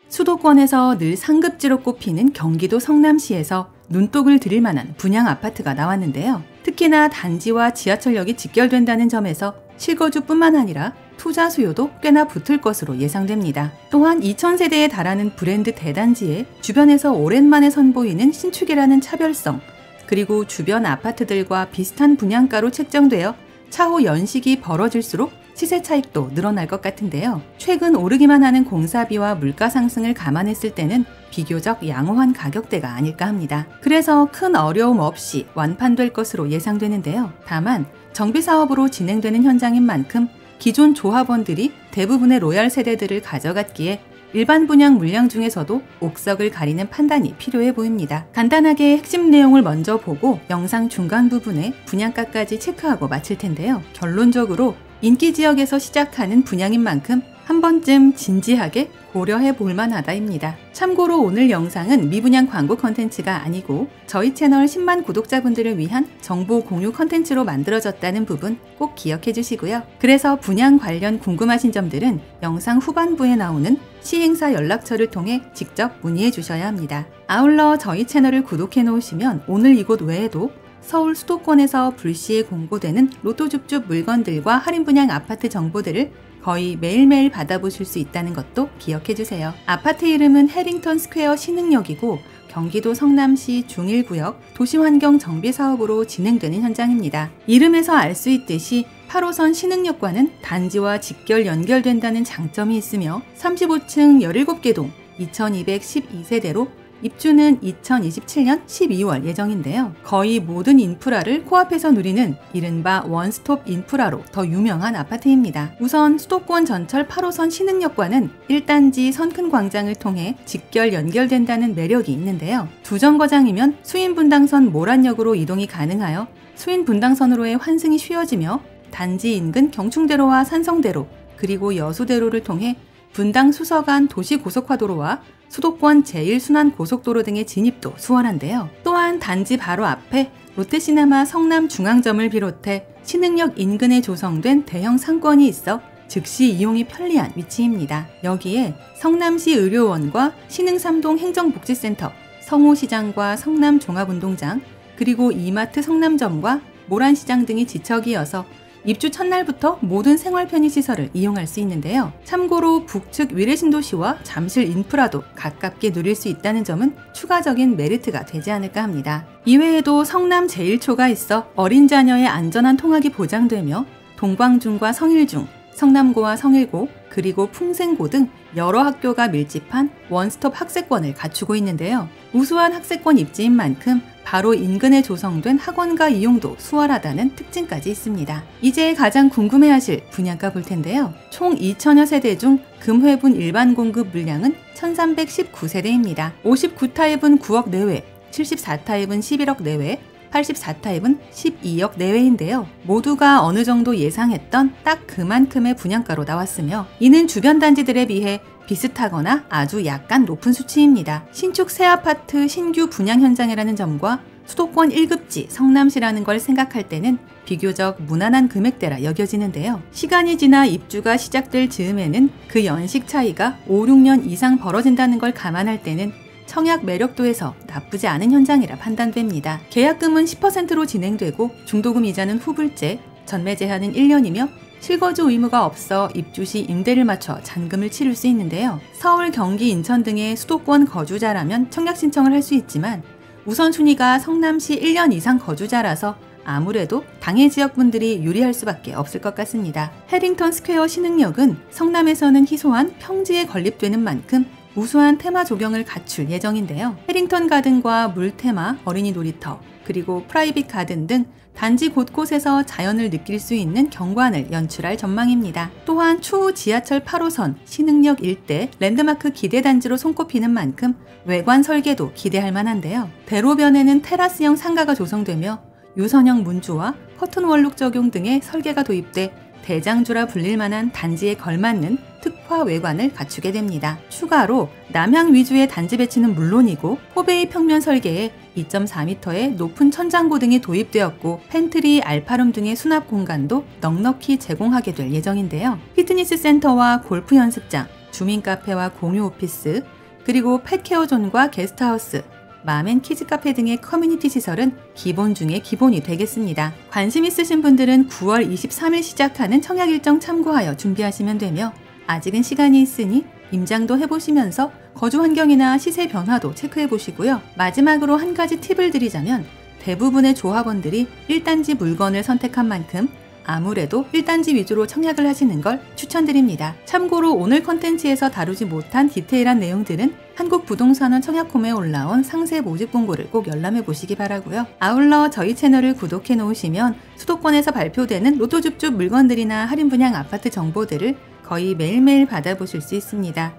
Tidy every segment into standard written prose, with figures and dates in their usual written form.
수도권에서 늘 상급지로 꼽히는 경기도 성남시에서 눈독을 들일 만한 분양 아파트가 나왔는데요. 특히나 단지와 지하철역이 직결된다는 점에서 실거주뿐만 아니라 투자 수요도 꽤나 붙을 것으로 예상됩니다. 또한 2000세대에 달하는 브랜드 대단지에 주변에서 오랜만에 선보이는 신축이라는 차별성, 그리고 주변 아파트들과 비슷한 분양가로 책정되어 차후 연식이 벌어질수록 시세 차익도 늘어날 것 같은데요. 최근 오르기만 하는 공사비와 물가 상승을 감안했을 때는 비교적 양호한 가격대가 아닐까 합니다. 그래서 큰 어려움 없이 완판될 것으로 예상되는데요. 다만 정비사업으로 진행되는 현장인 만큼 기존 조합원들이 대부분의 로얄 세대들을 가져갔기에 일반 분양 물량 중에서도 옥석을 가리는 판단이 필요해 보입니다. 간단하게 핵심 내용을 먼저 보고 영상 중간 부분에 분양가까지 체크하고 마칠 텐데요. 결론적으로 인기 지역에서 시작하는 분양인 만큼 한 번쯤 진지하게 고려해 볼 만하다입니다. 참고로 오늘 영상은 미분양 광고 컨텐츠가 아니고 저희 채널 10만 구독자분들을 위한 정보 공유 컨텐츠로 만들어졌다는 부분 꼭 기억해 주시고요. 그래서 분양 관련 궁금하신 점들은 영상 후반부에 나오는 시행사 연락처를 통해 직접 문의해 주셔야 합니다. 아울러 저희 채널을 구독해 놓으시면 오늘 이곳 외에도 서울 수도권에서 불시에 공고되는 로또줍줍 물건들과 할인 분양 아파트 정보들을 거의 매일매일 받아보실 수 있다는 것도 기억해주세요. 아파트 이름은 해링턴 스퀘어 신흥역이고 경기도 성남시 중1구역 도시환경 정비 사업으로 진행되는 현장입니다. 이름에서 알 수 있듯이 8호선 신흥역과는 단지와 직결 연결된다는 장점이 있으며 35층 17개 동 2212세대로 입주는 2027년 12월 예정인데요. 거의 모든 인프라를 코앞에서 누리는 이른바 원스톱 인프라로 더 유명한 아파트입니다. 우선 수도권 전철 8호선 신흥역과는 1단지 선큰광장을 통해 직결 연결된다는 매력이 있는데요. 두 정거장이면 수인분당선 모란역으로 이동이 가능하여 수인분당선으로의 환승이 쉬워지며 단지 인근 경충대로와 산성대로 그리고 여수대로를 통해 분당 수서간 도시고속화도로와 수도권 제1순환고속도로 등의 진입도 수월한데요. 또한 단지 바로 앞에 롯데시네마 성남중앙점을 비롯해 신흥역 인근에 조성된 대형 상권이 있어 즉시 이용이 편리한 위치입니다. 여기에 성남시 의료원과 신흥삼동 행정복지센터, 성호시장과 성남종합운동장, 그리고 이마트 성남점과 모란시장 등이 지척이어서 입주 첫날부터 모든 생활 편의시설을 이용할 수 있는데요. 참고로 북측 위례신도시와 잠실 인프라도 가깝게 누릴 수 있다는 점은 추가적인 메리트가 되지 않을까 합니다. 이외에도 성남 제1초가 있어 어린 자녀의 안전한 통학이 보장되며 동광중과 성일중, 성남고와 성일고, 그리고 풍생고 등 여러 학교가 밀집한 원스톱 학세권을 갖추고 있는데요. 우수한 학세권 입지인 만큼 바로 인근에 조성된 학원가 이용도 수월하다는 특징까지 있습니다. 이제 가장 궁금해하실 분양가 볼 텐데요. 총 2천여 세대 중 금회분 일반 공급 물량은 1319세대입니다. 59타입은 9억 내외, 74타입은 11억 내외, 84타입은 12억 내외인데요. 모두가 어느 정도 예상했던 딱 그만큼의 분양가로 나왔으며 이는 주변 단지들에 비해 비슷하거나 아주 약간 높은 수치입니다. 신축 새 아파트 신규 분양 현장이라는 점과 수도권 1급지 성남시라는 걸 생각할 때는 비교적 무난한 금액대라 여겨지는데요. 시간이 지나 입주가 시작될 즈음에는 그 연식 차이가 5, 6년 이상 벌어진다는 걸 감안할 때는 청약 매력도에서 나쁘지 않은 현장이라 판단됩니다. 계약금은 10%로 진행되고 중도금 이자는 후불제, 전매 제한은 1년이며 실거주 의무가 없어 입주 시 임대를 맞춰 잔금을 치를 수 있는데요. 서울, 경기, 인천 등의 수도권 거주자라면 청약 신청을 할 수 있지만 우선순위가 성남시 1년 이상 거주자라서 아무래도 당해 지역 분들이 유리할 수밖에 없을 것 같습니다. 해링턴 스퀘어 신흥역은 성남에서는 희소한 평지에 건립되는 만큼 우수한 테마 조경을 갖출 예정인데요. 해링턴 가든과 물테마, 어린이 놀이터, 그리고 프라이빗 가든 등 단지 곳곳에서 자연을 느낄 수 있는 경관을 연출할 전망입니다. 또한 추후 지하철 8호선 신흥역 일대 랜드마크 기대단지로 손꼽히는 만큼 외관 설계도 기대할 만한데요. 대로변에는 테라스형 상가가 조성되며 유선형 문주와 커튼 원룩 적용 등의 설계가 도입돼 대장주라 불릴 만한 단지에 걸맞는 특화 외관을 갖추게 됩니다. 추가로 남향 위주의 단지 배치는 물론이고 포베이 평면 설계에 2.4m의 높은 천장고 등이 도입되었고 팬트리, 알파룸 등의 수납 공간도 넉넉히 제공하게 될 예정인데요. 피트니스 센터와 골프 연습장, 주민 카페와 공유 오피스, 그리고 펫케어존과 게스트하우스, 맘앤키즈 카페 등의 커뮤니티 시설은 기본 중에 기본이 되겠습니다. 관심 있으신 분들은 9월 23일 시작하는 청약 일정 참고하여 준비하시면 되며 아직은 시간이 있으니 임장도 해보시면서 거주 환경이나 시세 변화도 체크해 보시고요. 마지막으로 한 가지 팁을 드리자면 대부분의 조합원들이 1단지 물건을 선택한 만큼 아무래도 1단지 위주로 청약을 하시는 걸 추천드립니다. 참고로 오늘 컨텐츠에서 다루지 못한 디테일한 내용들은 한국부동산원 청약홈에 올라온 상세 모집 공고를 꼭 열람해 보시기 바라고요. 아울러 저희 채널을 구독해 놓으시면 수도권에서 발표되는 로또줍줍 물건들이나 할인 분양 아파트 정보들을 거의 매일매일 받아보실 수 있습니다.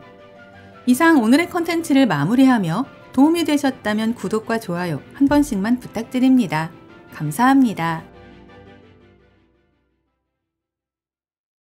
이상 오늘의 컨텐츠를 마무리하며 도움이 되셨다면 구독과 좋아요 한 번씩만 부탁드립니다. 감사합니다.